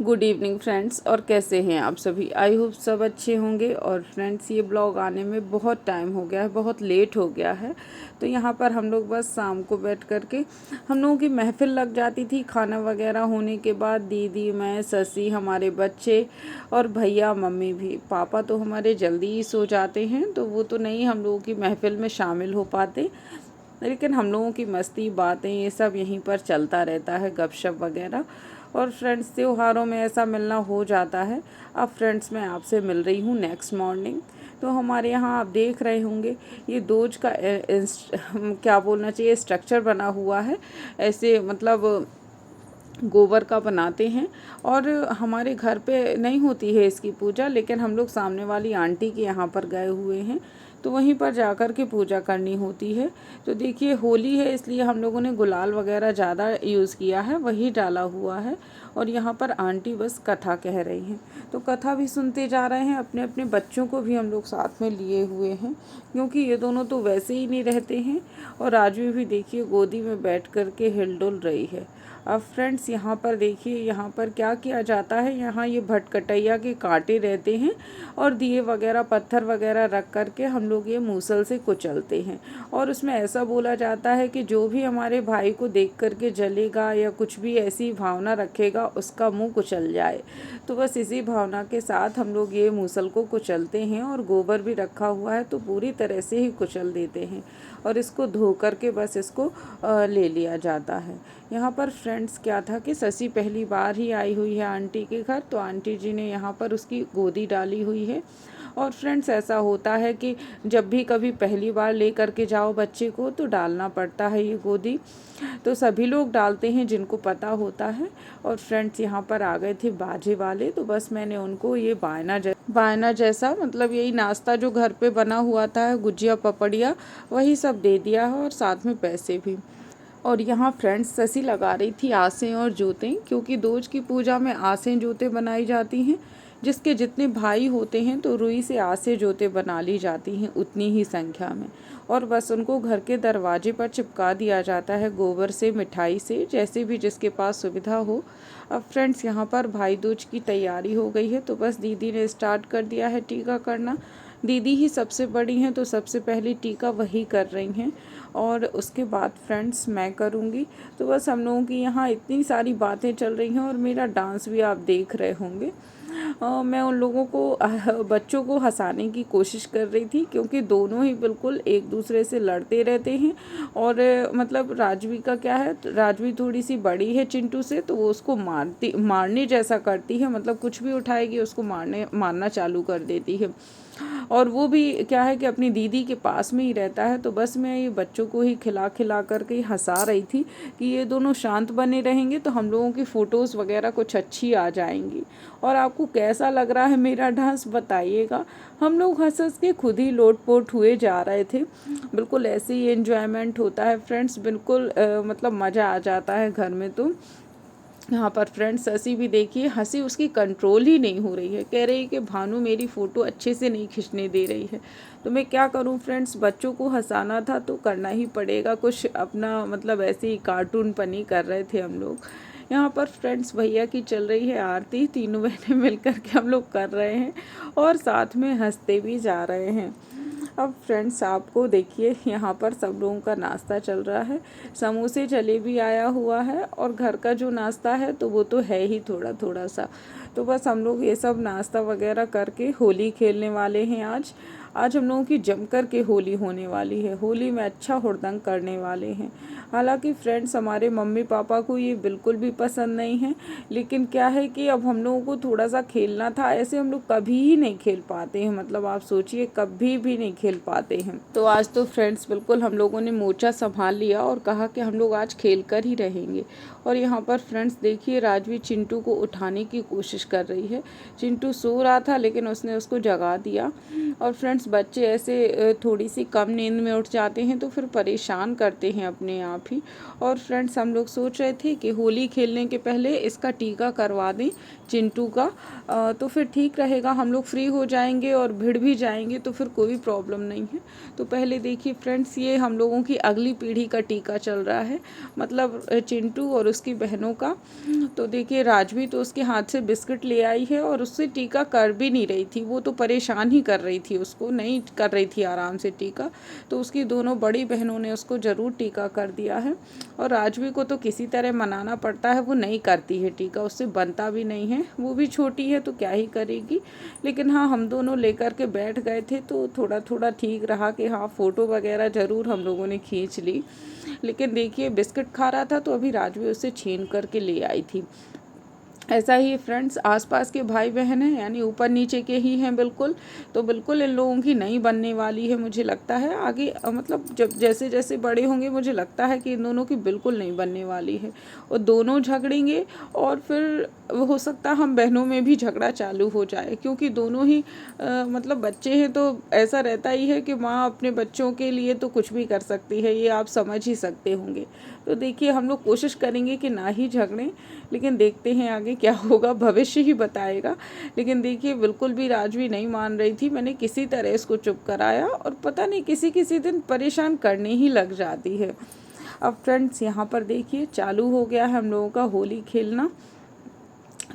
Good evening friends, और कैसे हैं आप सभी। आई होप सब अच्छे होंगे। और फ्रेंड्स, ये ब्लॉग आने में बहुत टाइम हो गया है, बहुत लेट हो गया है। तो यहाँ पर हम लोग बस शाम को बैठ करके हम लोगों की महफ़िल लग जाती थी। खाना वगैरह होने के बाद दीदी, मैं, ससी, हमारे बच्चे और भैया, मम्मी भी। पापा तो हमारे जल्दी ही सो जाते हैं, तो वो तो नहीं हम लोगों की महफ़िल में शामिल हो पाते, लेकिन हम लोगों की मस्ती, बातें, ये सब यहीं पर चलता रहता है, गपशप वगैरह। और फ्रेंड्स, त्योहारों में ऐसा मिलना हो जाता है। अब फ्रेंड्स, मैं आपसे मिल रही हूँ नेक्स्ट मॉर्निंग। तो हमारे यहाँ आप देख रहे होंगे ये दोज का क्या बोलना चाहिए, स्ट्रक्चर बना हुआ है। ऐसे मतलब गोबर का बनाते हैं। और हमारे घर पे नहीं होती है इसकी पूजा, लेकिन हम लोग सामने वाली आंटी के यहाँ पर गए हुए हैं, तो वहीं पर जाकर के पूजा करनी होती है। तो देखिए, होली है इसलिए हम लोगों ने गुलाल वगैरह ज़्यादा यूज़ किया है, वही डाला हुआ है। और यहाँ पर आंटी बस कथा कह रही हैं, तो कथा भी सुनते जा रहे हैं। अपने अपने बच्चों को भी हम लोग साथ में लिए हुए हैं, क्योंकि ये दोनों तो वैसे ही नहीं रहते हैं। और राजवी भी देखिए गोदी में बैठ कर के हिलडुल रही है। अब फ्रेंड्स, यहाँ पर देखिए, यहाँ पर क्या किया जाता है, यहाँ ये भटकटैया के कांटे रहते हैं और दिए वगैरह, पत्थर वगैरह रख कर के हम लोग ये मूसल से कुचलते हैं। और उसमें ऐसा बोला जाता है कि जो भी हमारे भाई को देख कर के जलेगा या कुछ भी ऐसी भावना रखेगा, उसका मुंह कुचल जाए। तो बस इसी भावना के साथ हम लोग ये मूसल को कुचलते हैं। और गोबर भी रखा हुआ है, तो पूरी तरह से ही कुचल देते हैं और इसको धो करके बस इसको ले लिया जाता है। यहाँ पर फ्रेंड्स क्या था कि ससी पहली बार ही आई हुई है आंटी के घर, तो आंटी जी ने यहाँ पर उसकी गोदी डाली हुई है। और फ्रेंड्स, ऐसा होता है कि जब भी कभी पहली बार ले करके जाओ बच्चे को, तो डालना पड़ता है ये गोदी। तो सभी लोग डालते हैं जिनको पता होता है। और फ्रेंड्स, यहाँ पर आ गए थे बाजे वाले, तो बस मैंने उनको ये बायना जैसा, मतलब यही नाश्ता जो घर पे बना हुआ था, गुजिया पपड़िया, वही सब दे दिया है और साथ में पैसे भी। और यहाँ फ्रेंड्स, ससी लगा रही थी आसें और जोतें, क्योंकि दोज की पूजा में आसें जोतें बनाई जाती हैं। जिसके जितने भाई होते हैं तो रुई से आसें जोतें बना ली जाती हैं उतनी ही संख्या में। और बस उनको घर के दरवाजे पर चिपका दिया जाता है, गोबर से, मिठाई से, जैसे भी जिसके पास सुविधा हो। अब फ्रेंड्स, यहाँ पर भाई दूज की तैयारी हो गई है, तो बस दीदी ने स्टार्ट कर दिया है टीका करना। दीदी ही सबसे बड़ी हैं, तो सबसे पहले टीका वही कर रही हैं और उसके बाद फ्रेंड्स मैं करूँगी। तो बस हम लोगों की यहाँ इतनी सारी बातें चल रही हैं और मेरा डांस भी आप देख रहे होंगे। मैं उन लोगों को बच्चों को हंसाने की कोशिश कर रही थी, क्योंकि दोनों ही बिल्कुल एक दूसरे से लड़ते रहते हैं। और मतलब राजवी का क्या है, राजवी थोड़ी सी बड़ी है चिंटू से, तो वो उसको मारने जैसा करती है, मतलब कुछ भी उठाएगी उसको मारना चालू कर देती है। और वो भी क्या है कि अपनी दीदी के पास में ही रहता है। तो बस मैं ये बच्चों को ही खिला खिला करके हंसा रही थी कि ये दोनों शांत बने रहेंगे तो हम लोगों की फ़ोटोज़ वगैरह कुछ अच्छी आ जाएंगी। और आपको कैसा लग रहा है मेरा डांस, बताइएगा। हम लोग हंस हंस के खुद ही लोटपोट हुए जा रहे थे। बिल्कुल ऐसे ही एंजॉयमेंट होता है फ्रेंड्स, बिल्कुल मतलब मज़ा आ जाता है घर में। तो यहाँ पर फ्रेंड्स, ससी भी देखिए, हंसी उसकी कंट्रोल ही नहीं हो रही है। कह रही है कि भानु मेरी फ़ोटो अच्छे से नहीं खींचने दे रही है। तो मैं क्या करूँ फ्रेंड्स, बच्चों को हंसाना था तो करना ही पड़ेगा। कुछ अपना मतलब ऐसे ही कार्टून पनी कर रहे थे हम लोग। यहाँ पर फ्रेंड्स, भैया की चल रही है आरती, तीनों बहनें मिल कर के हम लोग कर रहे हैं और साथ में हंसते भी जा रहे हैं। अब फ्रेंड्स, आपको देखिए, यहाँ पर सब लोगों का नाश्ता चल रहा है। समोसे, जलेबी आया हुआ है और घर का जो नाश्ता है तो वो तो है ही थोड़ा थोड़ा सा। तो बस हम लोग ये सब नाश्ता वगैरह करके होली खेलने वाले हैं आज। आज हम लोगों की जम कर के होली होने वाली है। होली में अच्छा हुड़दंग करने वाले हैं। हालांकि फ्रेंड्स, हमारे मम्मी पापा को ये बिल्कुल भी पसंद नहीं है, लेकिन क्या है कि अब हम लोगों को थोड़ा सा खेलना था। ऐसे हम लोग कभी ही नहीं खेल पाते हैं, मतलब आप सोचिए, कभी भी नहीं खेल पाते हैं। तो आज तो फ्रेंड्स बिल्कुल हम लोगों ने मोर्चा संभाल लिया और कहा कि हम लोग आज खेल कर ही रहेंगे। और यहाँ पर फ्रेंड्स देखिए राजवी चिंटू को उठाने की कोशिश कर रही है। चिंटू सो रहा था लेकिन उसने उसको जगा दिया। और फ्रेंड्स बच्चे ऐसे थोड़ी सी कम नींद में उठ जाते हैं तो फिर परेशान करते हैं अपने आप ही। और फ्रेंड्स हम लोग सोच रहे थे कि होली खेलने के पहले इसका टीका करवा दें चिंटू का, तो फिर ठीक रहेगा, हम लोग फ्री हो जाएंगे और भिड़ भी जाएंगे तो फिर कोई प्रॉब्लम नहीं है। तो पहले देखिए फ्रेंड्स ये हम लोगों की अगली पीढ़ी का टीका चल रहा है, मतलब चिंटू और उसकी बहनों का। तो देखिए राजवी तो उसके हाथ से बिस्किट ले आई है और उससे टीका कर भी नहीं रही थी, वो तो परेशान ही कर रही थी, उसको नहीं कर रही थी आराम से टीका। तो उसकी दोनों बड़ी बहनों ने उसको ज़रूर टीका कर दिया है। और राजवी को तो किसी तरह मनाना पड़ता है, वो नहीं करती है टीका, उससे बनता भी नहीं है, वो भी छोटी है तो क्या ही करेगी। लेकिन हाँ हम दोनों लेकर के बैठ गए थे तो थोड़ा थोड़ा ठीक रहा कि हाँ फ़ोटो वगैरह ज़रूर हम लोगों ने खींच ली। लेकिन देखिए बिस्किट खा रहा था तो अभी राजवी उससे छीन करके ले आई थी। ऐसा ही फ्रेंड्स आसपास के भाई बहन हैं, यानी ऊपर नीचे के ही हैं बिल्कुल, तो बिल्कुल इन लोगों की नहीं बनने वाली है मुझे लगता है आगे, मतलब जब जैसे जैसे बड़े होंगे मुझे लगता है कि इन दोनों की बिल्कुल नहीं बनने वाली है। और दोनों झगड़ेंगे और फिर हो सकता है हम बहनों में भी झगड़ा चालू हो जाए, क्योंकि दोनों ही मतलब बच्चे हैं तो ऐसा रहता ही है कि माँ अपने बच्चों के लिए तो कुछ भी कर सकती है, ये आप समझ ही सकते होंगे। तो देखिए हम लोग कोशिश करेंगे कि ना ही झगड़ें, लेकिन देखते हैं आगे क्या होगा, भविष्य ही बताएगा। लेकिन देखिए बिल्कुल भी राजवी नहीं मान रही थी, मैंने किसी तरह इसको चुप कराया और पता नहीं किसी किसी दिन परेशान करने ही लग जाती है। अब फ्रेंड्स यहाँ पर देखिए चालू हो गया है हम लोगों का होली खेलना।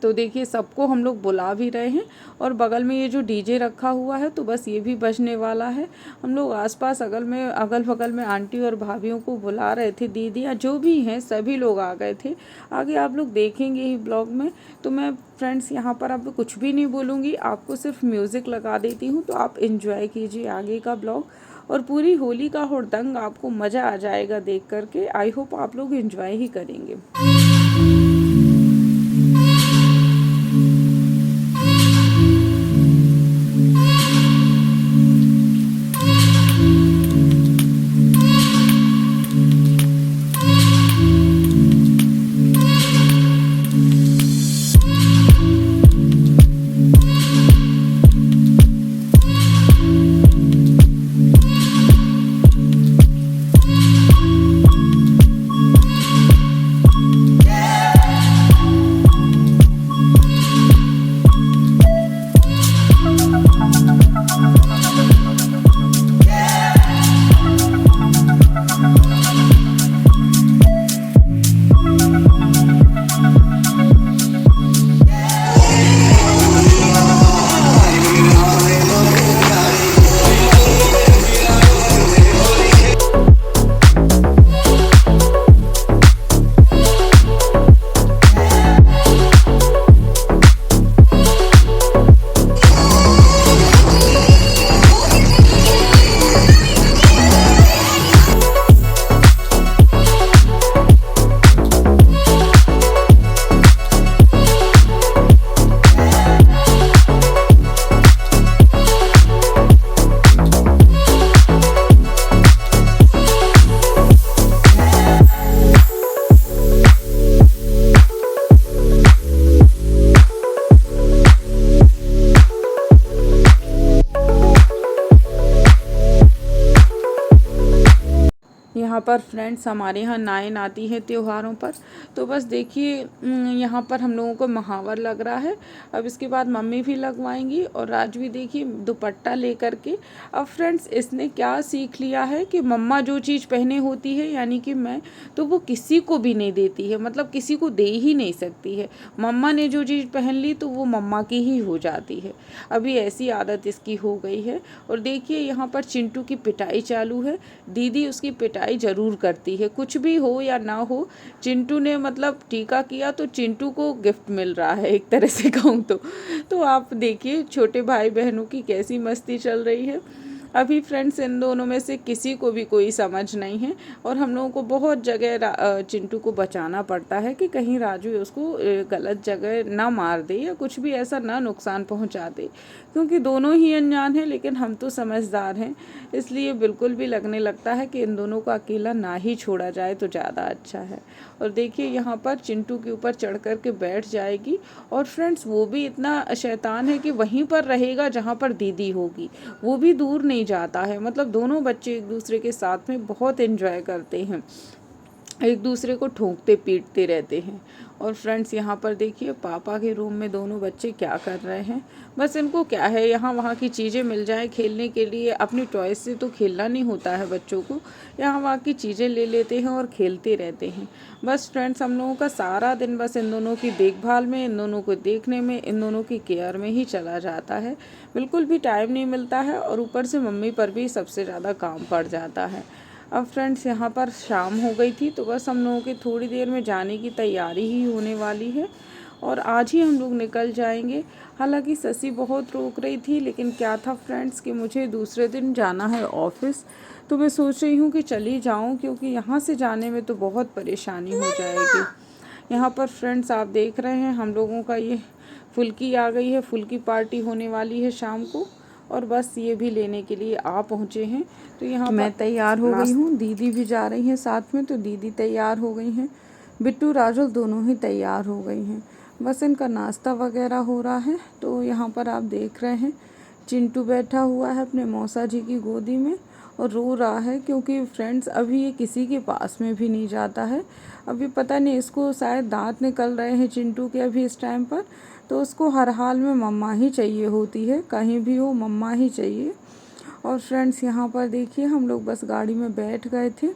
तो देखिए सबको हम लोग बुला भी रहे हैं और बगल में ये जो डीजे रखा हुआ है तो बस ये भी बजने वाला है। हम लोग आसपास अगल बगल में आंटी और भाभीयों को बुला रहे थे, दीदियाँ जो भी हैं सभी लोग आ गए थे। आगे आप लोग देखेंगे ही ब्लॉग में। तो मैं फ्रेंड्स यहाँ पर अब कुछ भी नहीं बोलूँगी, आपको सिर्फ म्यूज़िक लगा देती हूँ, तो आप इन्जॉय कीजिए आगे का ब्लॉग। और पूरी होली का हुड़दंग आपको मज़ा आ जाएगा देख करके। आई होप आप लोग इन्जॉय ही करेंगे। यहाँ पर फ्रेंड्स हमारे यहाँ नायन आती है त्योहारों पर। तो बस देखिए यहाँ पर हम लोगों को महावर लग रहा है। अब इसके बाद मम्मी भी लगवाएंगी और राजवी देखिए दुपट्टा लेकर के। अब फ्रेंड्स इसने क्या सीख लिया है कि मम्मा जो चीज़ पहने होती है, यानी कि मैं, तो वो किसी को भी नहीं देती है, मतलब किसी को दे ही नहीं सकती है। मम्मा ने जो चीज़ पहन ली तो वो मम्मा की ही हो जाती है। अभी ऐसी आदत इसकी हो गई है। और देखिए यहाँ पर चिंटू की पिटाई चालू है। दीदी उसकी पिटाई ज़रूर करती है, कुछ भी हो या ना हो। चिंटू ने मतलब टीका किया तो चिंटू को गिफ्ट मिल रहा है एक तरह से कहूँ तो आप देखिए छोटे भाई बहनों की कैसी मस्ती चल रही है। अभी फ्रेंड्स इन दोनों में से किसी को भी कोई समझ नहीं है और हम लोगों को बहुत जगह चिंटू को बचाना पड़ता है कि कहीं राजू उसको गलत जगह ना मार दे या कुछ भी ऐसा ना नुकसान पहुंचा दे, क्योंकि दोनों ही अनजान हैं लेकिन हम तो समझदार हैं, इसलिए बिल्कुल भी लगने लगता है कि इन दोनों को अकेला ना ही छोड़ा जाए तो ज़्यादा अच्छा है। और देखिए यहाँ पर चिंटू के ऊपर चढ़ कर के बैठ जाएगी और फ्रेंड्स वो भी इतना शैतान है कि वहीं पर रहेगा जहाँ पर दीदी होगी, वो भी दूर नहीं जाता है। मतलब दोनों बच्चे एक दूसरे के साथ में बहुत एंजॉय करते हैं, एक दूसरे को ठोकते पीटते रहते हैं। और फ्रेंड्स यहाँ पर देखिए पापा के रूम में दोनों बच्चे क्या कर रहे हैं। बस इनको क्या है, यहाँ वहाँ की चीज़ें मिल जाए खेलने के लिए, अपनी टॉयज से तो खेलना नहीं होता है बच्चों को, यहाँ वहाँ की चीज़ें ले लेते हैं और खेलते रहते हैं। बस फ्रेंड्स हम लोगों का सारा दिन बस इन दोनों की देखभाल में, इन दोनों को देखने में, इन दोनों की केयर में ही चला जाता है। बिल्कुल भी टाइम नहीं मिलता है और ऊपर से मम्मी पर भी सबसे ज़्यादा काम पड़ जाता है। अब फ्रेंड्स यहाँ पर शाम हो गई थी तो बस हम लोगों की थोड़ी देर में जाने की तैयारी ही होने वाली है और आज ही हम लोग निकल जाएंगे। हालांकि ससी बहुत रोक रही थी, लेकिन क्या था फ्रेंड्स कि मुझे दूसरे दिन जाना है ऑफिस, तो मैं सोच रही हूँ कि चली जाऊँ, क्योंकि यहाँ से जाने में तो बहुत परेशानी हो जाएगी। यहाँ पर फ्रेंड्स आप देख रहे हैं हम लोगों का ये फुल्की आ गई है, फुल्की पार्टी होने वाली है शाम को, और बस ये भी लेने के लिए आ पहुँचे हैं। तो यहाँ मैं तैयार हो गई हूँ, दीदी भी जा रही हैं साथ में, तो दीदी तैयार हो गई हैं, बिट्टू राजुल दोनों ही तैयार हो गई हैं। बस इनका नाश्ता वगैरह हो रहा है। तो यहाँ पर आप देख रहे हैं चिंटू बैठा हुआ है अपने मौसा जी की गोदी में और रो रहा है, क्योंकि फ्रेंड्स अभी ये किसी के पास में भी नहीं जाता है। अभी पता नहीं इसको शायद दांत निकल रहे हैं चिंटू के अभी इस टाइम पर, तो उसको हर हाल में मम्मा ही चाहिए होती है, कहीं भी हो मम्मा ही चाहिए। और फ्रेंड्स यहाँ पर देखिए हम लोग बस गाड़ी में बैठ गए थे,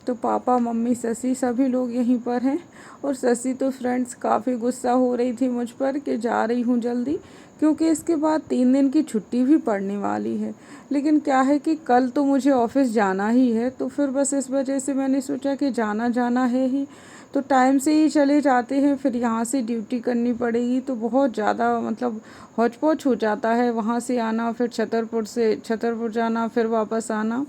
तो पापा मम्मी ससी सभी लोग यहीं पर हैं। और ससी तो फ्रेंड्स काफ़ी गुस्सा हो रही थी मुझ पर कि जा रही हूँ जल्दी, क्योंकि इसके बाद 3 दिन की छुट्टी भी पड़ने वाली है। लेकिन क्या है कि कल तो मुझे ऑफिस जाना ही है, तो फिर बस इस वजह से मैंने सोचा कि जाना है ही, तो टाइम से ही चले जाते हैं। फिर यहाँ से ड्यूटी करनी पड़ेगी तो बहुत ज़्यादा मतलब हौच पौच हो जाता है, वहाँ से आना, फिर छतरपुर जाना, फिर वापस आना।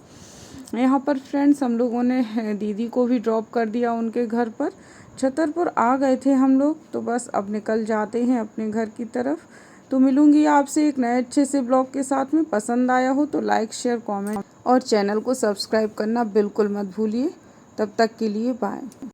यहाँ पर फ्रेंड्स हम लोगों ने दीदी को भी ड्रॉप कर दिया उनके घर पर, छतरपुर आ गए थे हम लोग, तो बस अब निकल जाते हैं अपने घर की तरफ। तो मिलूंगी आपसे एक नए अच्छे से ब्लॉग के साथ में। पसंद आया हो तो लाइक शेयर कमेंट और चैनल को सब्सक्राइब करना बिल्कुल मत भूलिए। तब तक के लिए बाय।